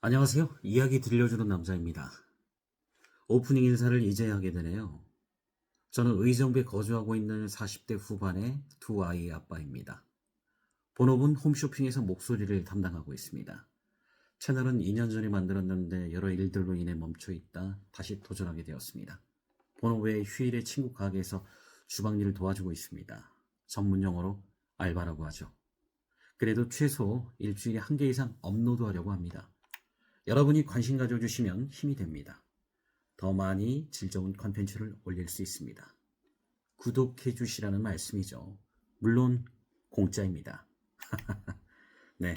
안녕하세요. 이야기 들려주는 남자입니다. 오프닝 인사를 이제 하게 되네요. 저는 의정부에 거주하고 있는 40대 후반의 두 아이의 아빠입니다. 본업은 홈쇼핑에서 목소리를 담당하고 있습니다. 채널은 2년 전에 만들었는데 여러 일들로 인해 멈춰 있다 다시 도전하게 되었습니다. 본업 외에 휴일에 친구 가게에서 주방 일을 도와주고 있습니다. 전문 용어로 알바라고 하죠. 그래도 최소 일주일에 한 개 이상 업로드하려고 합니다. 여러분이 관심 가져주시면 힘이 됩니다. 더 많이 질 좋은 컨텐츠를 올릴 수 있습니다. 구독해 주시라는 말씀이죠. 물론 공짜입니다. 네.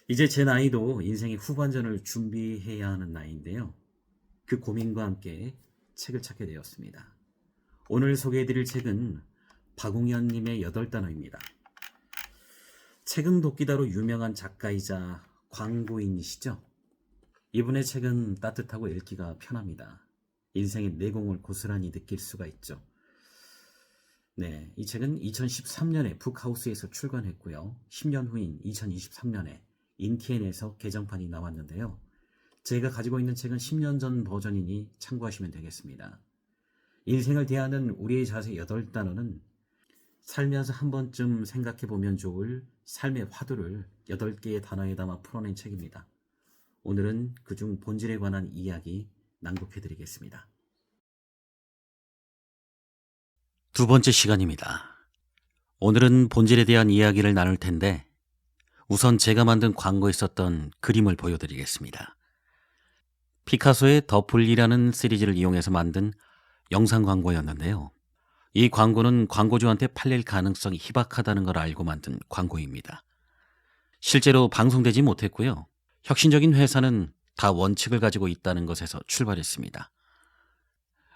이제 제 나이도 인생의 후반전을 준비해야 하는 나이인데요. 그 고민과 함께 책을 찾게 되었습니다. 오늘 소개해드릴 책은 박웅현님의 8단어입니다. 책은 돕기다로 유명한 작가이자 광고인이시죠? 이분의 책은 따뜻하고 읽기가 편합니다. 인생의 내공을 고스란히 느낄 수가 있죠. 네, 이 책은 2013년에 북하우스에서 출간했고요. 10년 후인 2023년에 인티엔에서 개정판이 나왔는데요. 제가 가지고 있는 책은 10년 전 버전이니 참고하시면 되겠습니다. 인생을 대하는 우리의 자세 8단어는 살면서 한 번쯤 생각해보면 좋을 삶의 화두를 8개의 단어에 담아 풀어낸 책입니다. 오늘은 그중 본질에 관한 이야기 낭독해드리겠습니다. 두 번째 시간입니다. 오늘은 본질에 대한 이야기를 나눌 텐데 우선 제가 만든 광고에 썼던 그림을 보여드리겠습니다. 피카소의 더 풀리라는 시리즈를 이용해서 만든 영상 광고였는데요. 이 광고는 광고주한테 팔릴 가능성이 희박하다는 걸 알고 만든 광고입니다. 실제로 방송되지 못했고요. 혁신적인 회사는 다 원칙을 가지고 있다는 것에서 출발했습니다.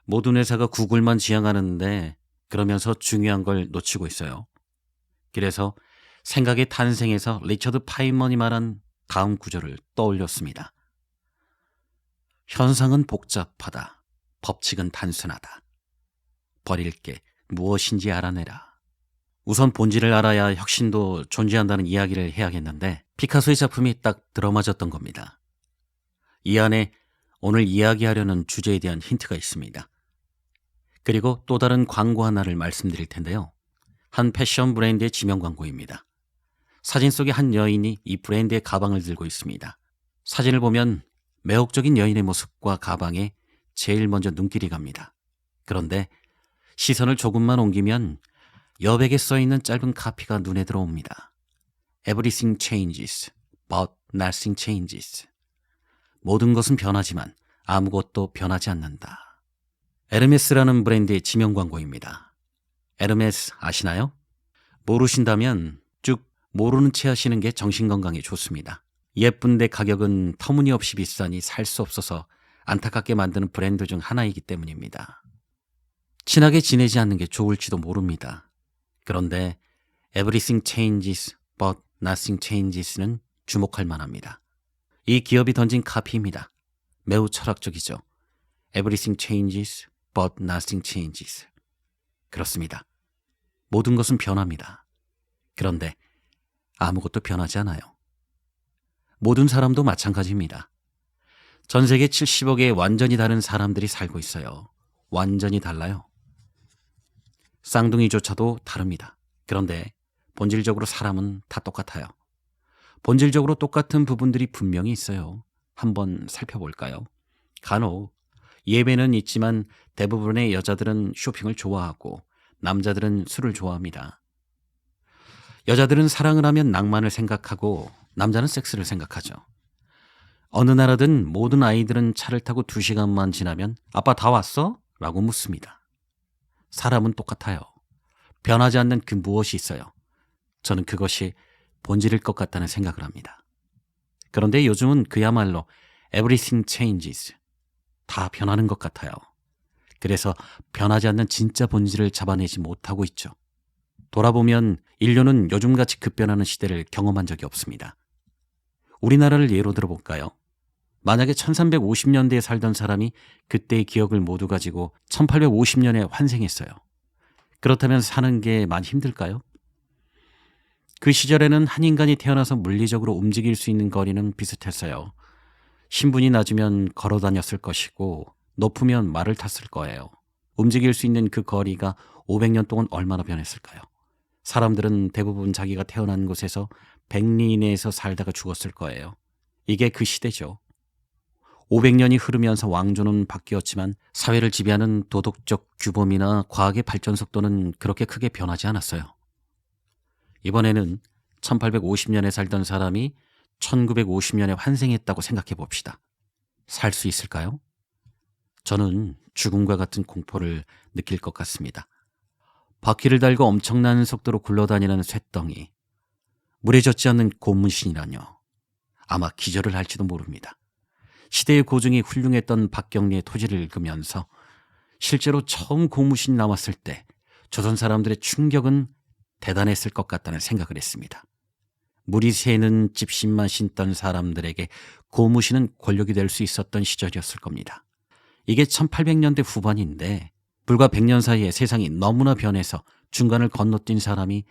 모든 회사가 구글만 지향하는데 그러면서 중요한 걸 놓치고 있어요. 그래서 생각의 탄생에서 리처드 파인먼이 말한 다음 구절을 떠올렸습니다. 현상은 복잡하다. 법칙은 단순하다. 버릴 게 무엇인지 알아내라. 우선 본질을 알아야 혁신도 존재한다는 이야기를 해야겠는데 피카소의 작품이 딱 들어맞았던 겁니다. 이 안에 오늘 이야기하려는 주제에 대한 힌트가 있습니다. 그리고 또 다른 광고 하나를 말씀드릴 텐데요. 한 패션 브랜드의 지명 광고입니다. 사진 속의 한 여인이 이 브랜드의 가방을 들고 있습니다. 사진을 보면 매혹적인 여인의 모습과 가방에 제일 먼저 눈길이 갑니다. 그런데 시선을 조금만 옮기면 여백에 써있는 짧은 카피가 눈에 들어옵니다. Everything changes, but nothing changes. 모든 것은 변하지만 아무것도 변하지 않는다. 에르메스라는 브랜드의 지명 광고입니다. 에르메스 아시나요? 모르신다면 쭉 모르는 채 하시는 게 정신건강에 좋습니다. 예쁜데 가격은 터무니없이 비싸니 살 수 없어서 안타깝게 만드는 브랜드 중 하나이기 때문입니다. 친하게 지내지 않는 게 좋을지도 모릅니다. 그런데 Everything changes but nothing changes는 주목할 만합니다. 이 기업이 던진 카피입니다. 매우 철학적이죠. Everything changes but nothing changes. 그렇습니다. 모든 것은 변합니다. 그런데 아무것도 변하지 않아요. 모든 사람도 마찬가지입니다. 전 세계 70억의 완전히 다른 사람들이 살고 있어요. 완전히 달라요. 쌍둥이조차도 다릅니다. 그런데 본질적으로 사람은 다 똑같아요. 본질적으로 똑같은 부분들이 분명히 있어요. 한번 살펴볼까요? 간혹 예외는 있지만 대부분의 여자들은 쇼핑을 좋아하고 남자들은 술을 좋아합니다. 여자들은 사랑을 하면 낭만을 생각하고 남자는 섹스를 생각하죠. 어느 나라든 모든 아이들은 차를 타고 2시간만 지나면 아빠 다 왔어? 라고 묻습니다. 사람은 똑같아요. 변하지 않는 그 무엇이 있어요. 저는 그것이 본질일 것 같다는 생각을 합니다. 그런데 요즘은 그야말로 everything changes. 다 변하는 것 같아요. 그래서 변하지 않는 진짜 본질을 잡아내지 못하고 있죠. 돌아보면 인류는 요즘같이 급변하는 시대를 경험한 적이 없습니다. 우리나라를 예로 들어볼까요? 만약에 1350년대에 살던 사람이 그때의 기억을 모두 가지고 1850년에 환생했어요. 그렇다면 사는 게 많이 힘들까요? 그 시절에는 한 인간이 태어나서 물리적으로 움직일 수 있는 거리는 비슷했어요. 신분이 낮으면 걸어 다녔을 것이고 높으면 말을 탔을 거예요. 움직일 수 있는 그 거리가 500년 동안 얼마나 변했을까요? 사람들은 대부분 자기가 태어난 곳에서 100리 이내에서 살다가 죽었을 거예요. 이게 그 시대죠. 500년이 흐르면서 왕조는 바뀌었지만 사회를 지배하는 도덕적 규범이나 과학의 발전 속도는 그렇게 크게 변하지 않았어요. 이번에는 1850년에 살던 사람이 1950년에 환생했다고 생각해 봅시다. 살 수 있을까요? 저는 죽음과 같은 공포를 느낄 것 같습니다. 바퀴를 달고 엄청난 속도로 굴러다니는 쇳덩이, 물에 젖지 않는 고무신이라뇨. 아마 기절을 할지도 모릅니다. 시대의 고증이 훌륭했던 박경리의 토지를 읽으면서 실제로 처음 고무신이 나왔을 때 조선 사람들의 충격은 대단했을 것 같다는 생각을 했습니다. 물이 새는 집신만 신던 사람들에게 고무신은 권력이 될 수 있었던 시절이었을 겁니다. 이게 1800년대 후반인데 불과 100년 사이에 세상이 너무나 변해서 중간을 건너뛴 사람이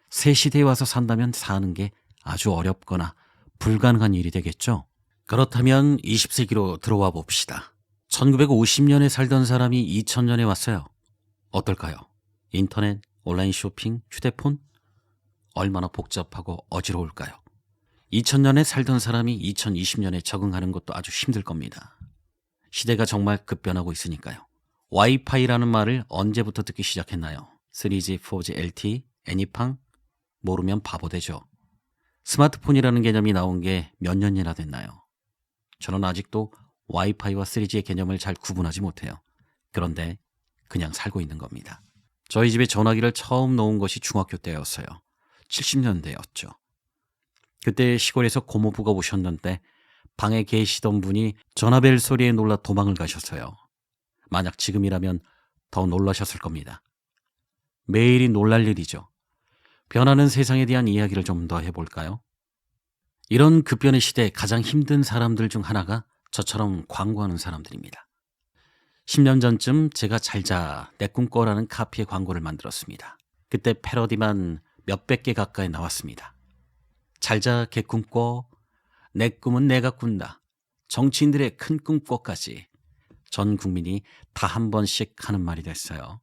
새 시대에 와서 산다면 사는 게 아주 어렵거나 불가능한 일이 되겠죠. 그렇다면 20세기로 들어와 봅시다. 1950년에 살던 사람이 2000년에 왔어요. 어떨까요? 인터넷, 온라인 쇼핑, 휴대폰? 얼마나 복잡하고 어지러울까요? 2000년에 살던 사람이 2020년에 적응하는 것도 아주 힘들 겁니다. 시대가 정말 급변하고 있으니까요. 와이파이라는 말을 언제부터 듣기 시작했나요? 3G, 4G, LTE, 애니팡? 모르면 바보 되죠. 스마트폰이라는 개념이 나온 게 몇 년이나 됐나요? 저는 아직도 와이파이와 3G의 개념을 잘 구분하지 못해요. 그런데 그냥 살고 있는 겁니다. 저희 집에 전화기를 처음 놓은 것이 중학교 때였어요. 70년대였죠. 그때 시골에서 고모부가 오셨는데 방에 계시던 분이 전화벨 소리에 놀라 도망을 가셨어요. 만약 지금이라면 더 놀라셨을 겁니다. 매일이 놀랄 일이죠. 변하는 세상에 대한 이야기를 좀 더 해볼까요? 이런 급변의 시대에 가장 힘든 사람들 중 하나가 저처럼 광고하는 사람들입니다. 10년 전쯤 제가 잘자 내 꿈꿔라는 카피의 광고를 만들었습니다. 그때 패러디만 몇백 개 가까이 나왔습니다. 잘자 개 꿈꿔, 내 꿈은 내가 꾼다, 정치인들의 큰 꿈꿔까지 전 국민이 다 한 번씩 하는 말이 됐어요.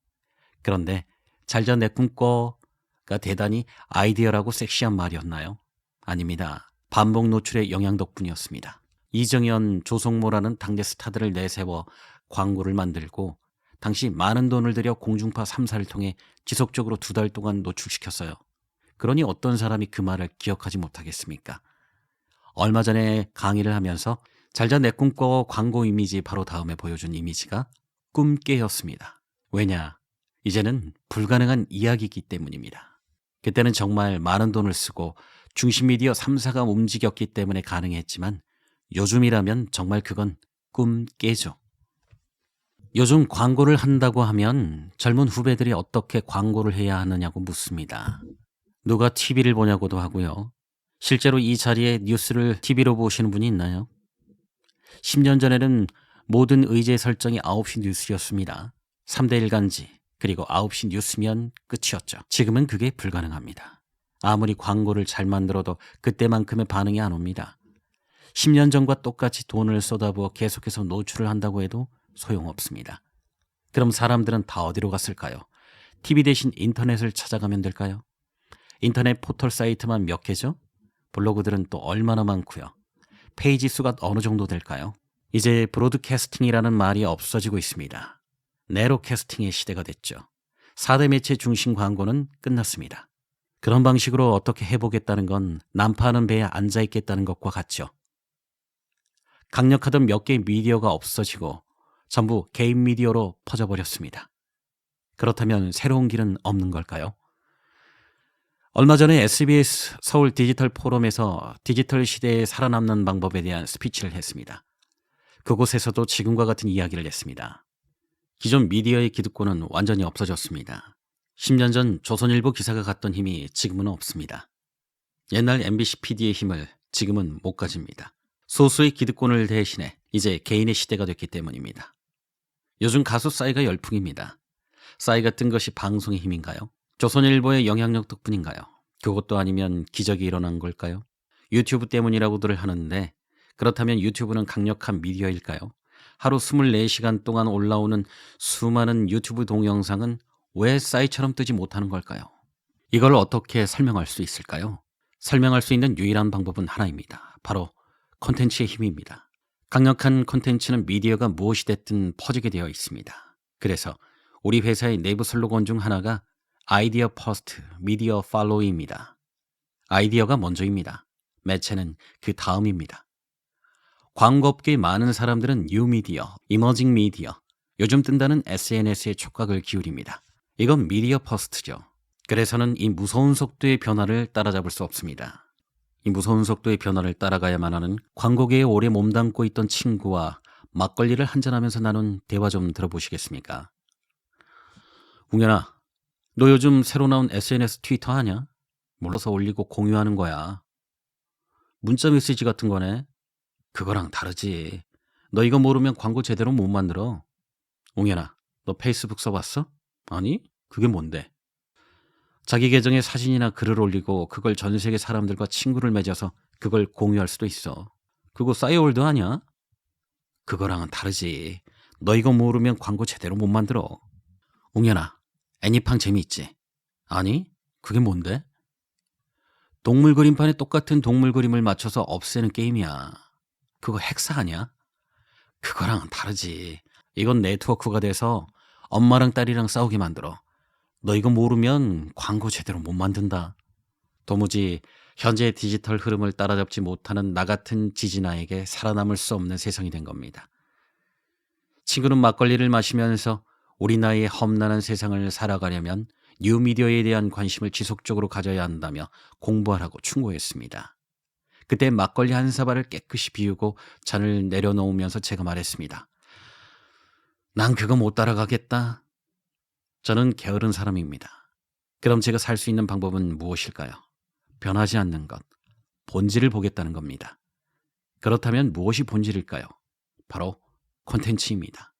그런데 잘자 내 꿈꿔가 대단히 아이디어라고 섹시한 말이었나요? 아닙니다. 반복 노출의 영향 덕분이었습니다. 이정현, 조성모라는 당대 스타들을 내세워 광고를 만들고 당시 많은 돈을 들여 공중파 3사를 통해 지속적으로 2달 동안 노출시켰어요. 그러니 어떤 사람이 그 말을 기억하지 못하겠습니까? 얼마 전에 강의를 하면서 잘자 내 꿈꿔 광고 이미지 바로 다음에 보여준 이미지가 꿈깨였습니다. 왜냐? 이제는 불가능한 이야기이기 때문입니다. 그때는 정말 많은 돈을 쓰고 중심 미디어 3사가 움직였기 때문에 가능했지만 요즘이라면 정말 그건 꿈깨죠. 요즘 광고를 한다고 하면 젊은 후배들이 어떻게 광고를 해야 하느냐고 묻습니다. 누가 TV를 보냐고도 하고요. 실제로 이 자리에 뉴스를 TV로 보시는 분이 있나요? 10년 전에는 모든 의제 설정이 9시 뉴스였습니다. 3대 일간지, 그리고 9시 뉴스면 끝이었죠. 지금은 그게 불가능합니다. 아무리 광고를 잘 만들어도 그때만큼의 반응이 안 옵니다. 10년 전과 똑같이 돈을 쏟아부어 계속해서 노출을 한다고 해도 소용없습니다. 그럼 사람들은 다 어디로 갔을까요? TV 대신 인터넷을 찾아가면 될까요? 인터넷 포털 사이트만 몇 개죠? 블로그들은 또 얼마나 많고요. 페이지 수가 어느 정도 될까요? 이제 브로드캐스팅이라는 말이 없어지고 있습니다. 네로캐스팅의 시대가 됐죠. 4대 매체 중심 광고는 끝났습니다. 그런 방식으로 어떻게 해보겠다는 건 난파하는 배에 앉아있겠다는 것과 같죠. 강력하던 몇 개의 미디어가 없어지고 전부 개인 미디어로 퍼져버렸습니다. 그렇다면 새로운 길은 없는 걸까요? 얼마 전에 SBS 서울 디지털 포럼에서 디지털 시대에 살아남는 방법에 대한 스피치를 했습니다. 그곳에서도 지금과 같은 이야기를 했습니다. 기존 미디어의 기득권은 완전히 없어졌습니다. 10년 전 조선일보 기사가 갖던 힘이 지금은 없습니다. 옛날 MBC PD의 힘을 지금은 못 가집니다. 소수의 기득권을 대신해 이제 개인의 시대가 됐기 때문입니다. 요즘 가수 싸이가 열풍입니다. 싸이가 뜬 것이 방송의 힘인가요? 조선일보의 영향력 덕분인가요? 그것도 아니면 기적이 일어난 걸까요? 유튜브 때문이라고들 하는데 그렇다면 유튜브는 강력한 미디어일까요? 하루 24시간 동안 올라오는 수많은 유튜브 동영상은 왜 싸이처럼 뜨지 못하는 걸까요? 이걸 어떻게 설명할 수 있을까요? 설명할 수 있는 유일한 방법은 하나입니다. 바로 콘텐츠의 힘입니다. 강력한 콘텐츠는 미디어가 무엇이 됐든 퍼지게 되어 있습니다. 그래서 우리 회사의 내부 슬로건 중 하나가 아이디어 퍼스트, 미디어 팔로우입니다. 아이디어가 먼저입니다. 매체는 그 다음입니다. 광고업계의 많은 사람들은 뉴미디어, 이머징 미디어, 요즘 뜬다는 SNS에 촉각을 기울입니다. 이건 미디어 퍼스트죠. 그래서는 이 무서운 속도의 변화를 따라잡을 수 없습니다. 이 무서운 속도의 변화를 따라가야만 하는 광고계에 오래 몸담고 있던 친구와 막걸리를 한잔하면서 나눈 대화 좀 들어보시겠습니까? 웅현아, 너 요즘 새로 나온 SNS 트위터 하냐? 몰라서 올리고 공유하는 거야. 문자 메시지 같은 거네. 그거랑 다르지. 너 이거 모르면 광고 제대로 못 만들어. 웅현아, 너 페이스북 써봤어? 아니, 그게 뭔데? 자기 계정에 사진이나 글을 올리고 그걸 전 세계 사람들과 친구를 맺어서 그걸 공유할 수도 있어. 그거 싸이월드 아니야? 그거랑은 다르지. 너 이거 모르면 광고 제대로 못 만들어. 웅현아, 애니팡 재미있지? 아니, 그게 뭔데? 동물 그림판에 똑같은 동물 그림을 맞춰서 없애는 게임이야. 그거 헥사 아니야? 그거랑은 다르지. 이건 네트워크가 돼서 엄마랑 딸이랑 싸우게 만들어. 너 이거 모르면 광고 제대로 못 만든다. 도무지 현재의 디지털 흐름을 따라잡지 못하는 나 같은 지지나에게 살아남을 수 없는 세상이 된 겁니다. 친구는 막걸리를 마시면서 우리 나이의 험난한 세상을 살아가려면 뉴미디어에 대한 관심을 지속적으로 가져야 한다며 공부하라고 충고했습니다. 그때 막걸리 한 사발을 깨끗이 비우고 잔을 내려놓으면서 제가 말했습니다. 난 그거 못 따라가겠다. 저는 게으른 사람입니다. 그럼 제가 살 수 있는 방법은 무엇일까요? 변하지 않는 것, 본질을 보겠다는 겁니다. 그렇다면 무엇이 본질일까요? 바로 콘텐츠입니다.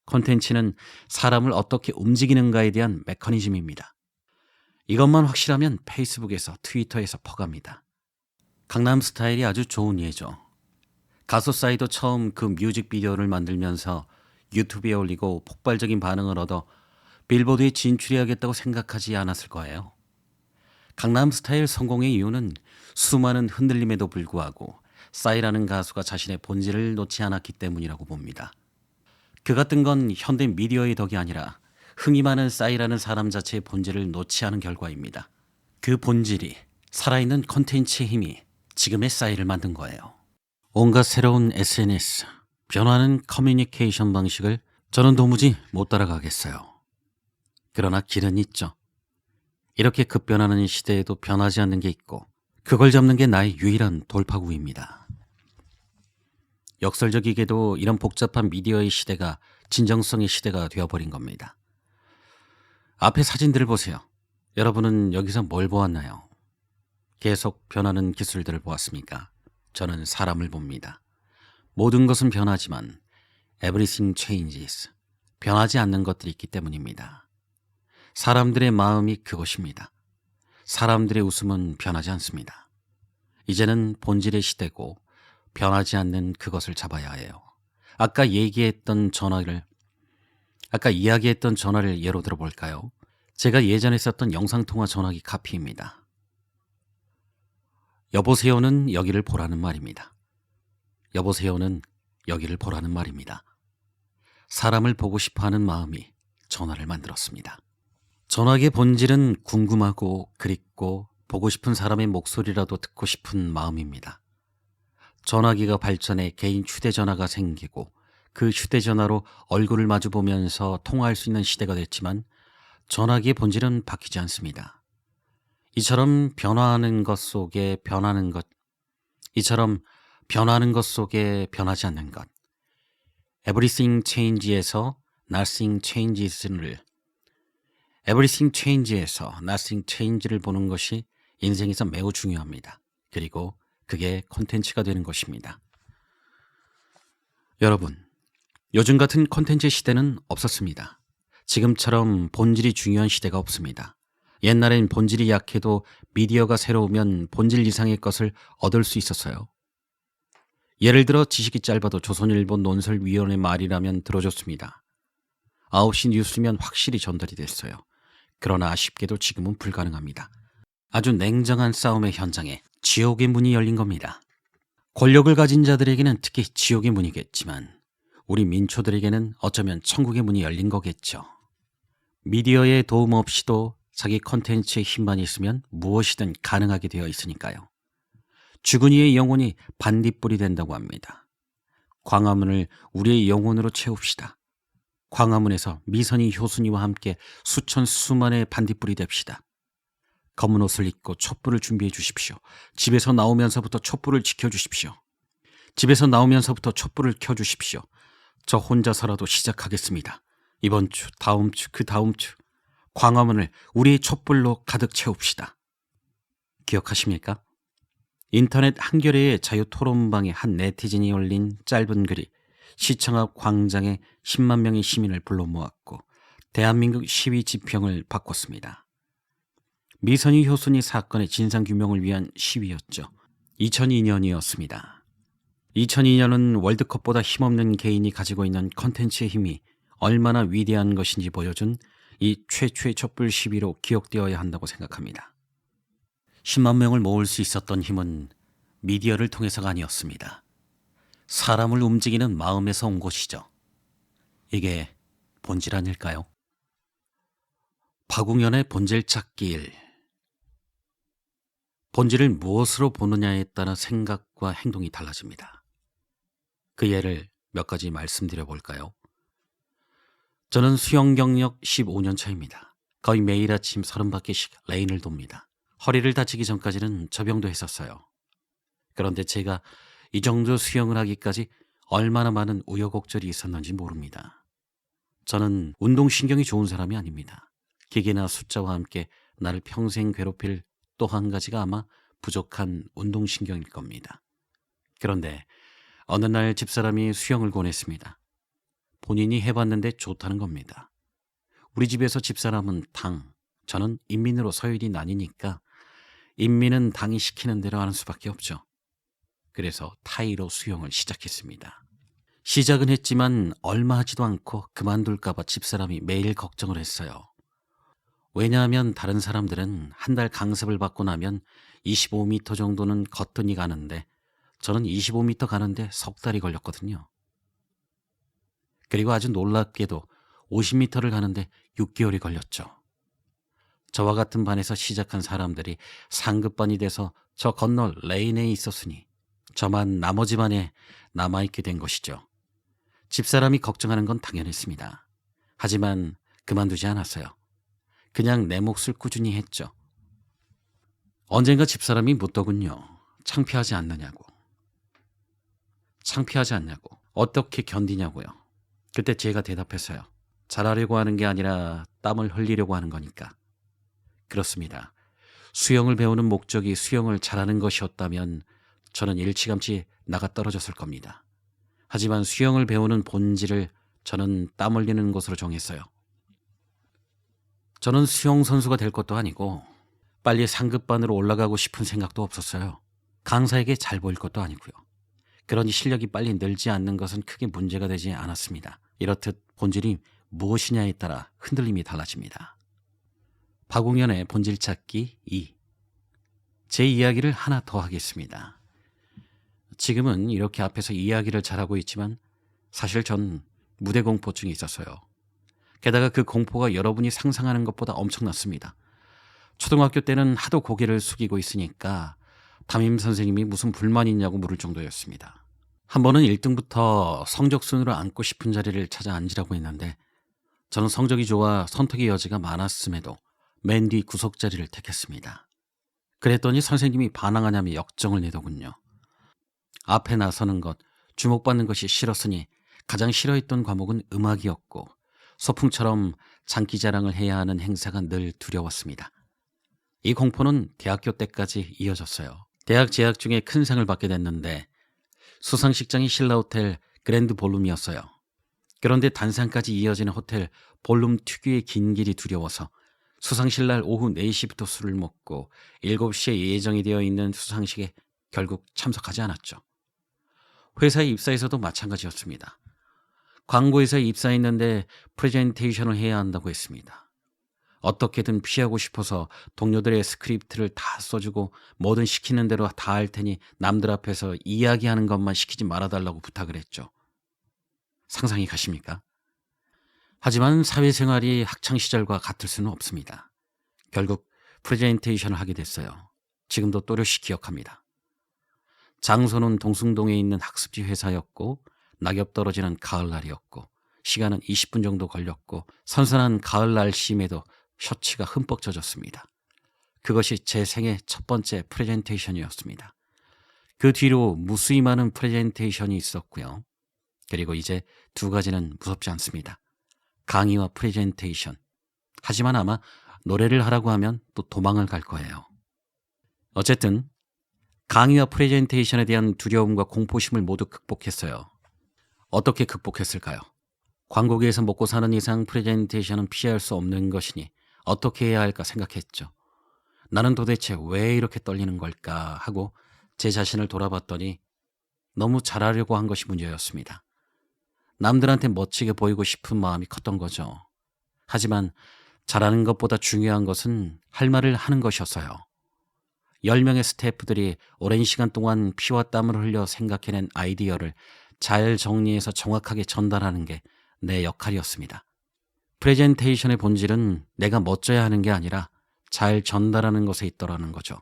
콘텐츠는 사람을 어떻게 움직이는가에 대한 메커니즘입니다. 이것만 확실하면 페이스북에서 트위터에서 퍼갑니다. 강남스타일이 아주 좋은 예죠. 가수 싸이도 처음 그 뮤직비디오를 만들면서 유튜브에 올리고 폭발적인 반응을 얻어 빌보드에 진출해야겠다고 생각하지 않았을 거예요. 강남스타일 성공의 이유는 수많은 흔들림에도 불구하고 싸이라는 가수가 자신의 본질을 놓지 않았기 때문이라고 봅니다. 그가 뜬 건 현대 미디어의 덕이 아니라 흥이 많은 싸이라는 사람 자체의 본질을 놓지 않은 결과입니다. 그 본질이 살아있는 콘텐츠의 힘이 지금의 싸이를 만든 거예요. 온갖 새로운 SNS, 변화하는 커뮤니케이션 방식을 저는 도무지 못 따라가겠어요. 그러나 길은 있죠. 이렇게 급변하는 시대에도 변하지 않는 게 있고 그걸 잡는 게 나의 유일한 돌파구입니다. 역설적이게도 이런 복잡한 미디어의 시대가 진정성의 시대가 되어버린 겁니다. 앞에 사진들을 보세요. 여러분은 여기서 뭘 보았나요? 계속 변하는 기술들을 보았습니까? 저는 사람을 봅니다. 모든 것은 변하지만 everything changes. 변하지 않는 것들이 있기 때문입니다. 사람들의 마음이 그것입니다. 사람들의 웃음은 변하지 않습니다. 이제는 본질의 시대고 변하지 않는 그것을 잡아야 해요. 아까 이야기했던 전화를 예로 들어볼까요? 제가 예전에 썼던 영상통화 전화기 카피입니다. 여보세요는 여기를 보라는 말입니다. 여보세요는 여기를 보라는 말입니다. 사람을 보고 싶어하는 마음이 전화를 만들었습니다. 전화기의 본질은 궁금하고 그립고 보고 싶은 사람의 목소리라도 듣고 싶은 마음입니다. 전화기가 발전해 개인 휴대전화가 생기고 그 휴대전화로 얼굴을 마주보면서 통화할 수 있는 시대가 됐지만 전화기의 본질은 바뀌지 않습니다. 이처럼 변화하는 것 속에 변하지 않는 것. Everything change에서 Nothing change를 보는 것이 인생에서 매우 중요합니다. 그리고 그게 콘텐츠가 되는 것입니다. 여러분, 요즘 같은 콘텐츠 시대는 없었습니다. 지금처럼 본질이 중요한 시대가 없습니다. 옛날엔 본질이 약해도 미디어가 새로우면 본질 이상의 것을 얻을 수 있었어요. 예를 들어 지식이 짧아도 조선일보 논설위원회 말이라면 들어줬습니다. 9시 뉴스면 확실히 전달이 됐어요. 그러나 아쉽게도 지금은 불가능합니다. 아주 냉정한 싸움의 현장에 지옥의 문이 열린 겁니다. 권력을 가진 자들에게는 특히 지옥의 문이겠지만 우리 민초들에게는 어쩌면 천국의 문이 열린 거겠죠. 미디어의 도움 없이도 자기 컨텐츠의 힘만 있으면 무엇이든 가능하게 되어 있으니까요. 죽은 이의 영혼이 반딧불이 된다고 합니다. 광화문을 우리의 영혼으로 채웁시다. 광화문에서 미선이 효순이와 함께 수천수만의 반딧불이 됩시다. 검은 옷을 입고 촛불을 준비해 주십시오. 집에서 나오면서부터 촛불을 지켜주십시오. 집에서 나오면서부터 촛불을 켜주십시오. 저 혼자서라도 시작하겠습니다. 이번 주, 다음 주, 그 다음 주 광화문을 우리의 촛불로 가득 채웁시다. 기억하십니까? 인터넷 한겨레의 자유토론방에 한 네티즌이 올린 짧은 글이 시청 앞 광장에 10만 명의 시민을 불러 모았고 대한민국 시위 지평을 바꿨습니다. 미선이 효순이 사건의 진상규명을 위한 시위였죠. 2002년이었습니다. 2002년은 월드컵보다 힘없는 개인이 가지고 있는 컨텐츠의 힘이 얼마나 위대한 것인지 보여준 이 최초의 촛불 시위로 기억되어야 한다고 생각합니다. 10만 명을 모을 수 있었던 힘은 미디어를 통해서가 아니었습니다. 사람을 움직이는 마음에서 온 것이죠. 이게 본질 아닐까요? 박웅현의 본질 찾기 1. 본질을 무엇으로 보느냐에 따라 생각과 행동이 달라집니다. 그 예를 몇 가지 말씀드려 볼까요? 저는 수영 경력 15년 차입니다. 거의 매일 아침 30바퀴씩 레인을 돕니다. 허리를 다치기 전까지는 접영도 했었어요. 그런데 제가 이 정도 수영을 하기까지 얼마나 많은 우여곡절이 있었는지 모릅니다. 저는 운동신경이 좋은 사람이 아닙니다. 기계나 숫자와 함께 나를 평생 괴롭힐 또 한 가지가 아마 부족한 운동신경일 겁니다. 그런데 어느 날 집사람이 수영을 권했습니다. 본인이 해봤는데 좋다는 겁니다. 우리 집에서 집사람은 당, 저는 인민으로 서열이 나뉘니까 인민은 당이 시키는 대로 하는 수밖에 없죠. 그래서 타이로 수영을 시작했습니다. 시작은 했지만 얼마 하지도 않고 그만둘까봐 집사람이 매일 걱정을 했어요. 왜냐하면 다른 사람들은 한 달 강습을 받고 나면 25m 정도는 거뜬히 가는데 저는 25m 가는데 석 달이 걸렸거든요. 그리고 아주 놀랍게도 50m를 가는데 6개월이 걸렸죠. 저와 같은 반에서 시작한 사람들이 상급반이 돼서 저 건너 레인에 있었으니 저만 나머지 반에 남아있게 된 것이죠. 집사람이 걱정하는 건 당연했습니다. 하지만 그만두지 않았어요. 그냥 내 몫을 꾸준히 했죠. 언젠가 집사람이 묻더군요. 창피하지 않느냐고. 창피하지 않냐고. 어떻게 견디냐고요. 그때 제가 대답했어요. 잘하려고 하는 게 아니라 땀을 흘리려고 하는 거니까. 그렇습니다. 수영을 배우는 목적이 수영을 잘하는 것이었다면 저는 일찌감치 나가 떨어졌을 겁니다. 하지만 수영을 배우는 본질을 저는 땀 흘리는 것으로 정했어요. 저는 수영 선수가 될 것도 아니고 빨리 상급반으로 올라가고 싶은 생각도 없었어요. 강사에게 잘 보일 것도 아니고요. 그러니 실력이 빨리 늘지 않는 것은 크게 문제가 되지 않았습니다. 이렇듯 본질이 무엇이냐에 따라 흔들림이 달라집니다. 박웅현의 본질 찾기 2. 제 이야기를 하나 더 하겠습니다. 지금은 이렇게 앞에서 이야기를 잘하고 있지만 사실 전 무대 공포증이 있었어요. 게다가 그 공포가 여러분이 상상하는 것보다 엄청났습니다. 초등학교 때는 하도 고개를 숙이고 있으니까 담임 선생님이 무슨 불만 있냐고 물을 정도였습니다. 한 번은 1등부터 성적 순으로 앉고 싶은 자리를 찾아 앉으라고 했는데 저는 성적이 좋아 선택의 여지가 많았음에도 맨 뒤 구석 자리를 택했습니다. 그랬더니 선생님이 반항하냐며 역정을 내더군요. 앞에 나서는 것, 주목받는 것이 싫었으니 가장 싫어했던 과목은 음악이었고 소풍처럼 장기자랑을 해야 하는 행사가 늘 두려웠습니다. 이 공포는 대학교 때까지 이어졌어요. 대학 재학 중에 큰 상을 받게 됐는데 수상식장이 신라호텔 그랜드 볼룸이었어요. 그런데 단상까지 이어지는 호텔 볼룸 특유의 긴 길이 두려워서 수상식 날 오후 4시부터 술을 먹고 7시에 예정이 되어 있는 수상식에 결국 참석하지 않았죠. 회사에 입사해서도 마찬가지였습니다. 광고회사에 입사했는데 프레젠테이션을 해야 한다고 했습니다. 어떻게든 피하고 싶어서 동료들의 스크립트를 다 써주고 뭐든 시키는 대로 다 할 테니 남들 앞에서 이야기하는 것만 시키지 말아달라고 부탁을 했죠. 상상이 가십니까? 하지만 사회생활이 학창시절과 같을 수는 없습니다. 결국 프레젠테이션을 하게 됐어요. 지금도 또렷이 기억합니다. 장소는 동숭동에 있는 학습지 회사였고 낙엽 떨어지는 가을날이었고 시간은 20분 정도 걸렸고 선선한 가을 날씨임에도 셔츠가 흠뻑 젖었습니다. 그것이 제 생애 첫 번째 프레젠테이션이었습니다. 그 뒤로 무수히 많은 프레젠테이션이 있었고요. 그리고 이제 두 가지는 무섭지 않습니다. 강의와 프레젠테이션. 하지만 아마 노래를 하라고 하면 또 도망을 갈 거예요. 어쨌든 강의와 프레젠테이션에 대한 두려움과 공포심을 모두 극복했어요. 어떻게 극복했을까요? 광고계에서 먹고 사는 이상 프레젠테이션은 피할 수 없는 것이니 어떻게 해야 할까 생각했죠. 나는 도대체 왜 이렇게 떨리는 걸까 하고 제 자신을 돌아봤더니 너무 잘하려고 한 것이 문제였습니다. 남들한테 멋지게 보이고 싶은 마음이 컸던 거죠. 하지만 잘하는 것보다 중요한 것은 할 말을 하는 것이었어요. 10명의 스태프들이 오랜 시간 동안 피와 땀을 흘려 생각해낸 아이디어를 잘 정리해서 정확하게 전달하는 게 내 역할이었습니다. 프레젠테이션의 본질은 내가 멋져야 하는 게 아니라 잘 전달하는 것에 있더라는 거죠.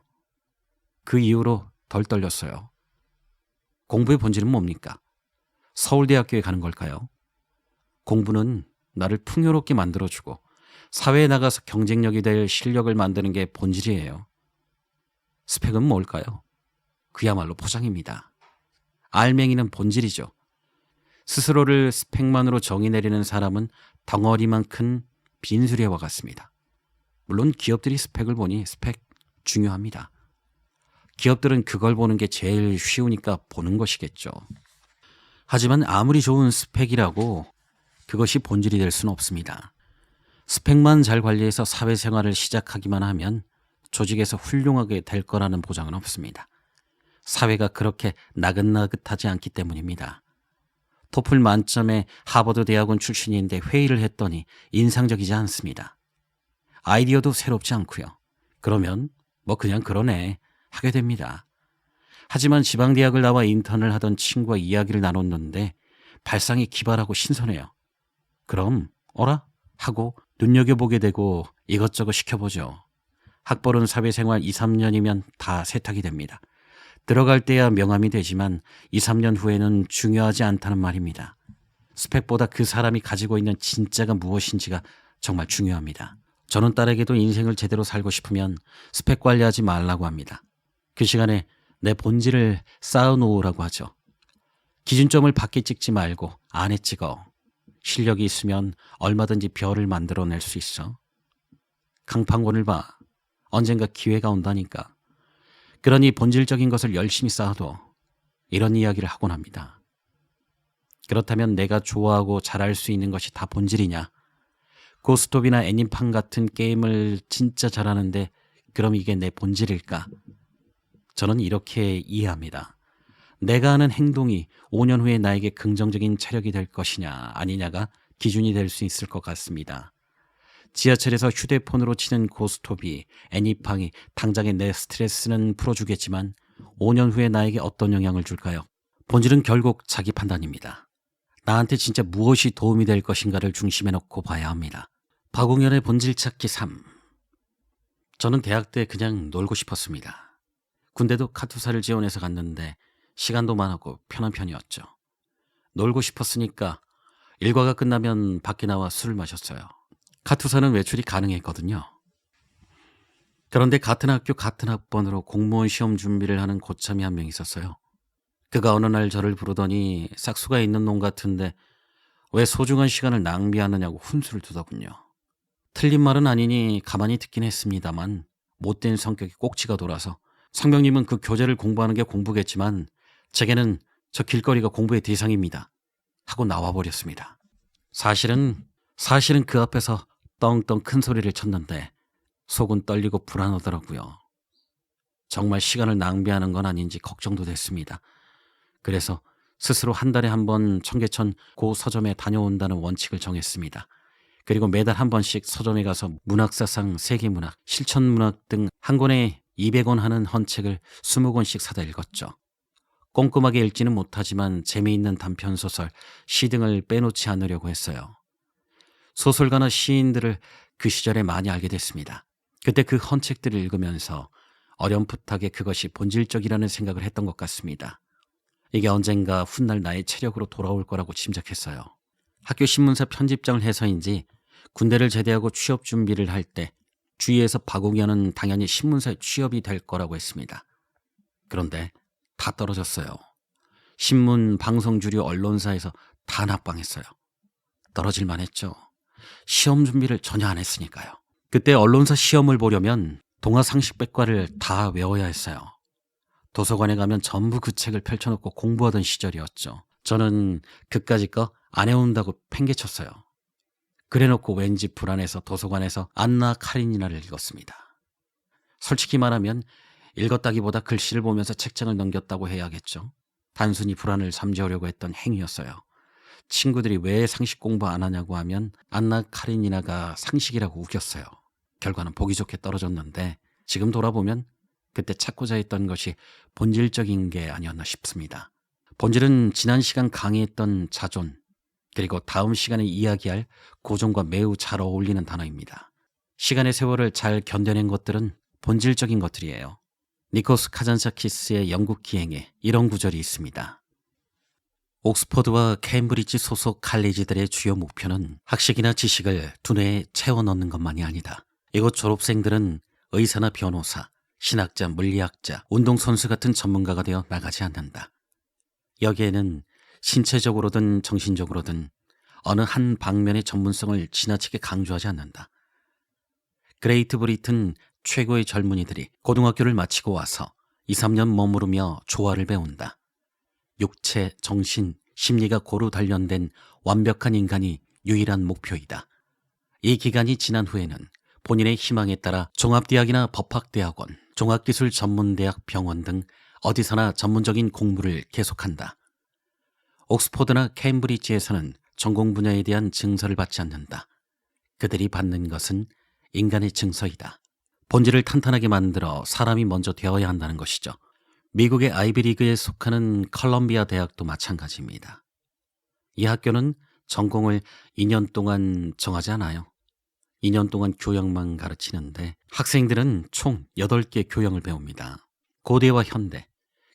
그 이후로 덜 떨렸어요. 공부의 본질은 뭡니까? 서울대학교에 가는 걸까요? 공부는 나를 풍요롭게 만들어주고 사회에 나가서 경쟁력이 될 실력을 만드는 게 본질이에요. 스펙은 뭘까요? 그야말로 포장입니다. 알맹이는 본질이죠. 스스로를 스펙만으로 정의 내리는 사람은 덩어리만 큰 빈수레와 같습니다. 물론 기업들이 스펙을 보니 스펙 중요합니다. 기업들은 그걸 보는 게 제일 쉬우니까 보는 것이겠죠. 하지만 아무리 좋은 스펙이라고 그것이 본질이 될 수는 없습니다. 스펙만 잘 관리해서 사회생활을 시작하기만 하면 조직에서 훌륭하게 될 거라는 보장은 없습니다. 사회가 그렇게 나긋나긋하지 않기 때문입니다. 토플 만점에 하버드 대학원 출신인데 회의를 했더니 인상적이지 않습니다. 아이디어도 새롭지 않고요. 그러면 뭐 그냥 그러네 하게 됩니다. 하지만 지방대학을 나와 인턴을 하던 친구와 이야기를 나눴는데 발상이 기발하고 신선해요. 그럼 어라? 하고 눈여겨보게 되고 이것저것 시켜보죠. 학벌은 사회생활 2, 3년이면 다 세탁이 됩니다. 들어갈 때야 명함이 되지만 2, 3년 후에는 중요하지 않다는 말입니다. 스펙보다 그 사람이 가지고 있는 진짜가 무엇인지가 정말 중요합니다. 저는 딸에게도 인생을 제대로 살고 싶으면 스펙 관리하지 말라고 합니다. 그 시간에 내 본질을 쌓아놓으라고 하죠. 기준점을 밖에 찍지 말고 안에 찍어. 실력이 있으면 얼마든지 별을 만들어낼 수 있어. 강판권을 봐. 언젠가 기회가 온다니까. 그러니 본질적인 것을 열심히 쌓아둬. 이런 이야기를 하곤 합니다. 그렇다면 내가 좋아하고 잘할 수 있는 것이 다 본질이냐? 고스톱이나 애니팡 같은 게임을 진짜 잘하는데 그럼 이게 내 본질일까? 저는 이렇게 이해합니다. 내가 하는 행동이 5년 후에 나에게 긍정적인 체력이 될 것이냐 아니냐가 기준이 될 수 있을 것 같습니다. 지하철에서 휴대폰으로 치는 고스톱이 애니팡이 당장의 내 스트레스는 풀어주겠지만 5년 후에 나에게 어떤 영향을 줄까요? 본질은 결국 자기 판단입니다. 나한테 진짜 무엇이 도움이 될 것인가를 중심에 놓고 봐야 합니다. 박웅현의 본질 찾기 3. 저는 대학 때 그냥 놀고 싶었습니다. 군대도 카투사를 지원해서 갔는데 시간도 많았고 편한 편이었죠. 놀고 싶었으니까 일과가 끝나면 밖에 나와 술을 마셨어요. 카투사는 외출이 가능했거든요. 그런데 같은 학교 같은 학번으로 공무원 시험 준비를 하는 고참이 한 명 있었어요. 그가 어느 날 저를 부르더니 싹수가 있는 놈 같은데 왜 소중한 시간을 낭비하느냐고 훈수를 두더군요. 틀린 말은 아니니 가만히 듣긴 했습니다만 못된 성격이 꼭지가 돌아서 상병님은 그 교재를 공부하는 게 공부겠지만 제게는 저 길거리가 공부의 대상입니다. 하고 나와버렸습니다. 사실은 그 앞에서 떵떵 큰 소리를 쳤는데 속은 떨리고 불안하더라고요. 정말 시간을 낭비하는 건 아닌지 걱정도 됐습니다. 그래서 스스로 한 달에 한 번 청계천 고 서점에 다녀온다는 원칙을 정했습니다. 그리고 매달 한 번씩 서점에 가서 문학사상, 세계문학, 실천문학 등 한 권에 200원 하는 헌책을 20권씩 사다 읽었죠. 꼼꼼하게 읽지는 못하지만 재미있는 단편소설, 시 등을 빼놓지 않으려고 했어요. 소설가나 시인들을 그 시절에 많이 알게 됐습니다. 그때 그 헌책들을 읽으면서 어렴풋하게 그것이 본질적이라는 생각을 했던 것 같습니다. 이게 언젠가 훗날 나의 체력으로 돌아올 거라고 짐작했어요. 학교 신문사 편집장을 해서인지 군대를 제대하고 취업 준비를 할 때 주위에서 박웅현은 당연히 신문사에 취업이 될 거라고 했습니다. 그런데 다 떨어졌어요. 신문, 방송 주류 언론사에서 다 낙방했어요. 떨어질만 했죠. 시험 준비를 전혀 안 했으니까요. 그때 언론사 시험을 보려면 동아상식백과를 다 외워야 했어요. 도서관에 가면 전부 그 책을 펼쳐놓고 공부하던 시절이었죠. 저는 그까짓 거 안 해온다고 팽개쳤어요. 그래놓고 왠지 불안해서 도서관에서 안나 카리니나를 읽었습니다. 솔직히 말하면 읽었다기보다 글씨를 보면서 책장을 넘겼다고 해야겠죠. 단순히 불안을 잠재우려고 했던 행위였어요. 친구들이 왜 상식 공부 안 하냐고 하면 안나 카리니나가 상식이라고 우겼어요. 결과는 보기 좋게 떨어졌는데 지금 돌아보면 그때 찾고자 했던 것이 본질적인 게 아니었나 싶습니다. 본질은 지난 시간 강의했던 자존, 그리고 다음 시간에 이야기할 고전과 매우 잘 어울리는 단어입니다. 시간의 세월을 잘 견뎌낸 것들은 본질적인 것들이에요. 니코스 카잔사키스의 영국 기행에 이런 구절이 있습니다. 옥스퍼드와 케임브리지 소속 칼리지들의 주요 목표는 학식이나 지식을 두뇌에 채워 넣는 것만이 아니다. 이곳 졸업생들은 의사나 변호사, 신학자, 물리학자, 운동선수 같은 전문가가 되어 나가지 않는다. 여기에는 신체적으로든 정신적으로든 어느 한 방면의 전문성을 지나치게 강조하지 않는다. 그레이트 브리튼 최고의 젊은이들이 고등학교를 마치고 와서 2, 3년 머무르며 조화를 배운다. 육체, 정신, 심리가 고루 단련된 완벽한 인간이 유일한 목표이다. 이 기간이 지난 후에는 본인의 희망에 따라 종합대학이나 법학대학원, 종합기술전문대학, 병원 등 어디서나 전문적인 공부를 계속한다. 옥스퍼드나 케임브리지에서는 전공 분야에 대한 증서를 받지 않는다. 그들이 받는 것은 인간의 증서이다. 본질을 탄탄하게 만들어 사람이 먼저 되어야 한다는 것이죠. 미국의 아이비리그에 속하는 컬럼비아 대학도 마찬가지입니다. 이 학교는 전공을 2년 동안 정하지 않아요. 2년 동안 교양만 가르치는데 학생들은 총 8개 교양을 배웁니다. 고대와 현대,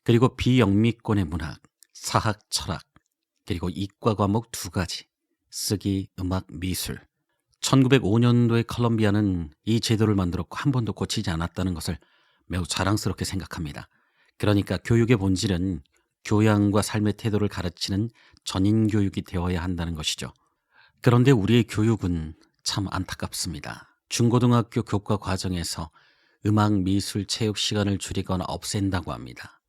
그리고 비영미권의 문학, 사학, 철학, 그리고 이과 과목 2가지, 쓰기, 음악, 미술. 1905년도에 컬럼비아는 이 제도를 만들었고 한 번도 고치지 않았다는 것을 매우 자랑스럽게 생각합니다. 그러니까 교육의 본질은 교양과 삶의 태도를 가르치는 전인교육이 되어야 한다는 것이죠. 그런데 우리의 교육은 참 안타깝습니다. 중고등학교 교과 과정에서 음악, 미술, 체육 시간을 줄이거나 없앤다고 합니다.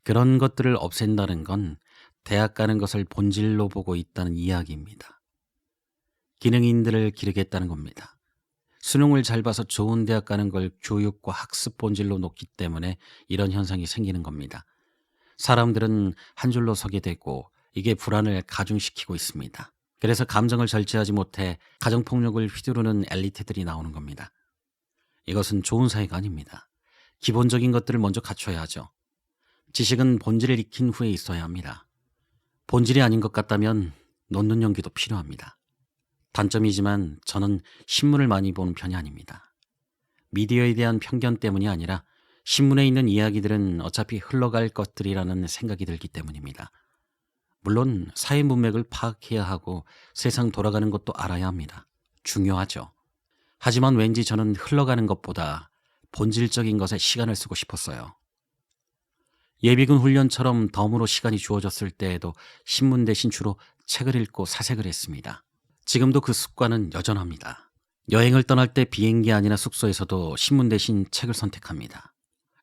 그런 것들을 없앤다는 건 대학 가는 것을 본질로 보고 있다는 이야기입니다. 기능인들을 기르겠다는 겁니다. 수능을 잘 봐서 좋은 대학 가는 걸 교육과 학습 본질로 놓기 때문에 이런 현상이 생기는 겁니다. 사람들은 한 줄로 서게 되고 이게 불안을 가중시키고 있습니다. 그래서 감정을 절제하지 못해 가정폭력을 휘두르는 엘리트들이 나오는 겁니다. 이것은 좋은 사회가 아닙니다. 기본적인 것들을 먼저 갖춰야 하죠. 지식은 본질을 익힌 후에 있어야 합니다. 본질이 아닌 것 같다면 놓는 용기도 필요합니다. 단점이지만 저는 신문을 많이 보는 편이 아닙니다. 미디어에 대한 편견 때문이 아니라 신문에 있는 이야기들은 어차피 흘러갈 것들이라는 생각이 들기 때문입니다. 물론 사회 문맥을 파악해야 하고 세상 돌아가는 것도 알아야 합니다. 중요하죠. 하지만 왠지 저는 흘러가는 것보다 본질적인 것에 시간을 쓰고 싶었어요. 예비군 훈련처럼 덤으로 시간이 주어졌을 때에도 신문 대신 주로 책을 읽고 사색을 했습니다. 지금도 그 습관은 여전합니다. 여행을 떠날 때 비행기 아니라 숙소에서도 신문 대신 책을 선택합니다.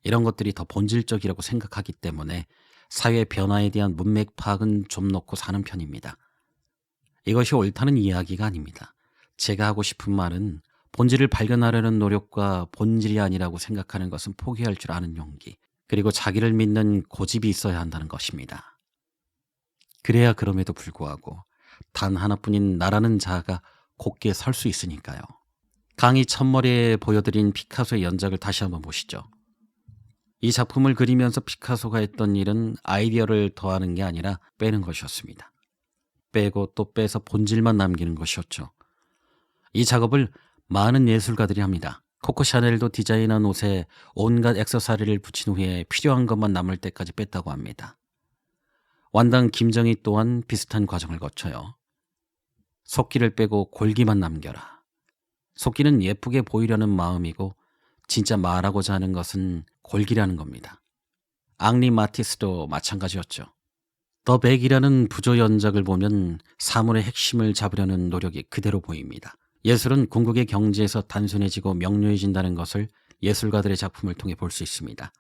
이런 것들이 더 본질적이라고 생각하기 때문에 사회 변화에 대한 문맥 파악은 좀 놓고 사는 편입니다. 이것이 옳다는 이야기가 아닙니다. 제가 하고 싶은 말은 본질을 발견하려는 노력과 본질이 아니라고 생각하는 것은 포기할 줄 아는 용기, 그리고 자기를 믿는 고집이 있어야 한다는 것입니다. 그래야 그럼에도 불구하고 단 하나뿐인 나라는 자아가 곧게 설 수 있으니까요. 강의 첫머리에 보여드린 피카소의 연작을 다시 한번 보시죠. 이 작품을 그리면서 피카소가 했던 일은 아이디어를 더하는 게 아니라 빼는 것이었습니다. 빼고 또 빼서 본질만 남기는 것이었죠. 이 작업을 많은 예술가들이 합니다. 코코 샤넬도 디자인한 옷에 온갖 액세서리를 붙인 후에 필요한 것만 남을 때까지 뺐다고 합니다. 완당 김정희 또한 비슷한 과정을 거쳐요. 속기를 빼고 골기만 남겨라. 속기는 예쁘게 보이려는 마음이고 진짜 말하고자 하는 것은 골기라는 겁니다. 앙리 마티스도 마찬가지였죠. 더 백이라는 부조 연작을 보면 사물의 핵심을 잡으려는 노력이 그대로 보입니다. 예술은 궁극의 경지에서 단순해지고 명료해진다는 것을 예술가들의 작품을 통해 볼 수 있습니다.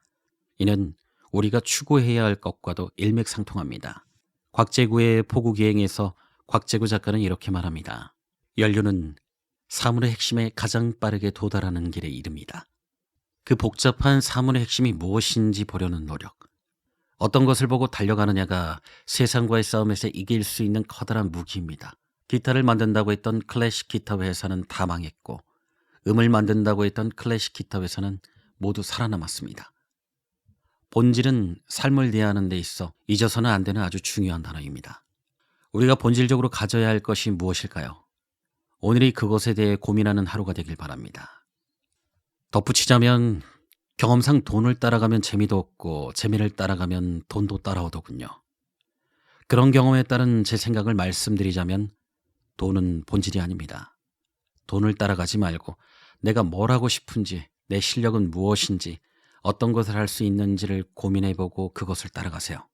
이는 우리가 추구해야 할 것과도 일맥상통합니다. 곽재구의 포구기행에서 곽재구 작가는 이렇게 말합니다. 연륜은 사물의 핵심에 가장 빠르게 도달하는 길의 이름이다. 그 복잡한 사물의 핵심이 무엇인지 보려는 노력. 어떤 것을 보고 달려가느냐가 세상과의 싸움에서 이길 수 있는 커다란 무기입니다. 기타를 만든다고 했던 클래식 기타 회사는 다 망했고, 음을 만든다고 했던 클래식 기타 회사는 모두 살아남았습니다. 본질은 삶을 대하는 데 있어 잊어서는 안 되는 아주 중요한 단어입니다. 우리가 본질적으로 가져야 할 것이 무엇일까요? 오늘이 그것에 대해 고민하는 하루가 되길 바랍니다. 덧붙이자면 경험상 돈을 따라가면 재미도 없고 재미를 따라가면 돈도 따라오더군요. 그런 경험에 따른 제 생각을 말씀드리자면 돈은 본질이 아닙니다. 돈을 따라가지 말고 내가 뭘 하고 싶은지, 내 실력은 무엇인지, 어떤 것을 할 수 있는지를 고민해보고 그것을 따라가세요.